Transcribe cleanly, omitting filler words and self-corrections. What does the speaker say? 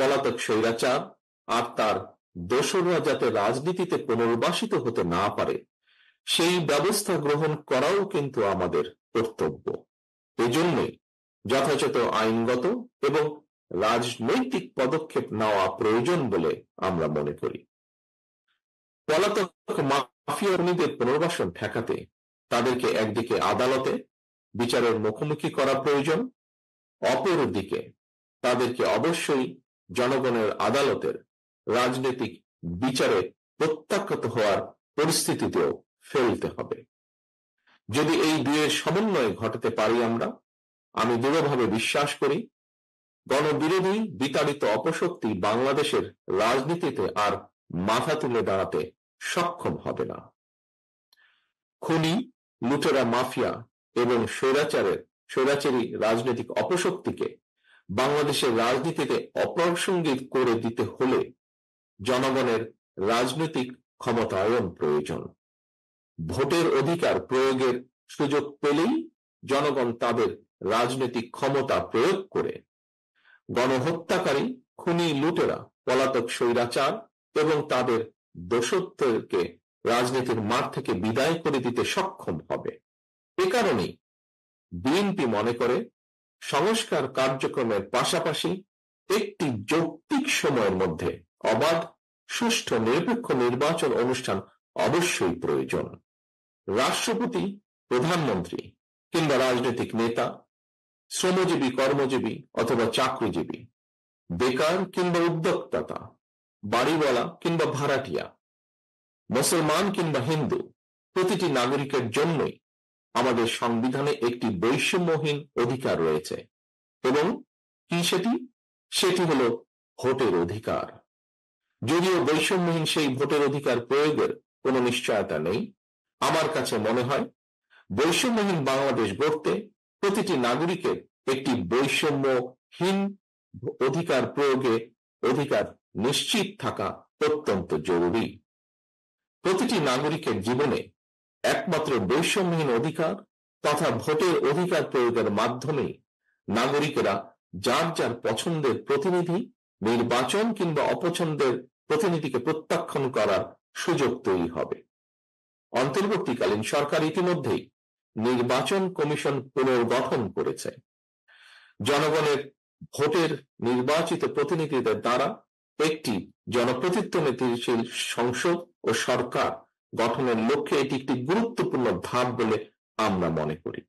পলাতক স্বৈরাচার আর তার দোসররা যাতে রাজনীতিতে পুনর্বাসিত হতে না পারে সেই ব্যবস্থা গ্রহণ করাও কিন্তু আমাদের কর্তব্য। এজন্যই যথাযথ আইনগত এবং রাজনৈতিক পদক্ষেপ নেওয়া প্রয়োজন বলে আমরা মনে করি। পলাতক মাফিয়াদের পুনর্বাসন ঠেকাতে তাদেরকে একদিকে আদালতে বিচারের মুখোমুখি করা প্রয়োজন, অপরদিকে তাদেরকে অবশ্যই জনগণের আদালতের রাজনৈতিক বিচারে প্রত্যাখ্যাত হওয়ার পরিস্থিতিতেও ফেলতে হবে। যদি এই দুয়ের সমন্বয় ঘটাতে পারি আমি দৃঢ়ভাবে বিশ্বাস করি গণবিরোধী বিতাড়িত অপশক্তি বাংলাদেশের রাজনীতিতে আর মাথা তুলে দাঁড়াতে সক্ষম হবে না। খুনি, লুটেরা মাফিয়া এবং স্বৈরাচারী রাজনৈতিক অপশক্তিকে বাংলাদেশের রাজনীতিতে অপ্রাসঙ্গিক করে দিতে হলে জনগণের রাজনৈতিক ক্ষমতায়ন প্রয়োজন। ভোটের অধিকার প্রয়োগের সুযোগ পেলেই জনগণ তাদের রাজনৈতিক ক্ষমতা প্রয়োগ করে গণহত্যাকারী, খুনি, লুটেরা, পলাতক স্বৈরাচার এবং তাদের দোসরদেরকে রাজনীতির মাঠ থেকে বিদায় করে দিতে সক্ষম হবে। এ কারণেই বিএনপি মনে করে সংস্কার কার্যক্রমের পাশাপাশি একটি যৌক্তিক সময়ের মধ্যে অবাধ, সুষ্ঠু, নিরপেক্ষ নির্বাচন অনুষ্ঠান অবশ্যই প্রয়োজন। রাষ্ট্রপতি, প্রধানমন্ত্রী কিংবা রাজনৈতিক নেতা, শ্রমজীবী, কর্মজীবী অথবা চাকরিজীবী, বেকার কিংবা উদ্যোক্তা, বাড়িওয়ালা কিংবা ভাড়াটিয়া, মুসলমান কিংবা হিন্দু, প্রতিটি নাগরিকের জন্যই আমাদের সংবিধানে একটি বৈষম্যহীন অধিকার রয়েছে। এবং কি সেটি হলো ভোটের অধিকার। যদিও বৈষম্যহীন সেই ভোটের অধিকার প্রয়োগের কোনো নিশ্চয়তা নেই, আমার কাছে মনে হয় বৈষম্যহীন বাংলাদেশ গড়তে প্রতিটি নাগরিকের একটি বৈষম্যহীন অধিকার প্রয়োগে অধিকার নিশ্চিত থাকা অত্যন্ত জরুরি। প্রতিটি নাগরিকের জীবনে একমাত্র বৈষম্যহীন অধিকার তথা ভোটের অধিকার প্রয়োগের মাধ্যমে নাগরিকেরা যার যার পছন্দের প্রতিনিধি নির্বাচন কিংবা অপছন্দের প্রতিনিধিকে প্রত্যাখ্যান করার সুযোগ তৈরি হবে। অন্তর্বর্তীকালীন সরকার ইতিমধ্যেই নির্বাচন কমিশন পুনর্গঠন করেছে। জনগণের ভোটের নির্বাচিত প্রতিনিধিদের দ্বারা একটি জনপ্রতিনিধিশীল সংসদ ও সরকার গঠনের লক্ষ্যে এটি একটি গুরুত্বপূর্ণ ধাপ বলে আমরা মনে করি।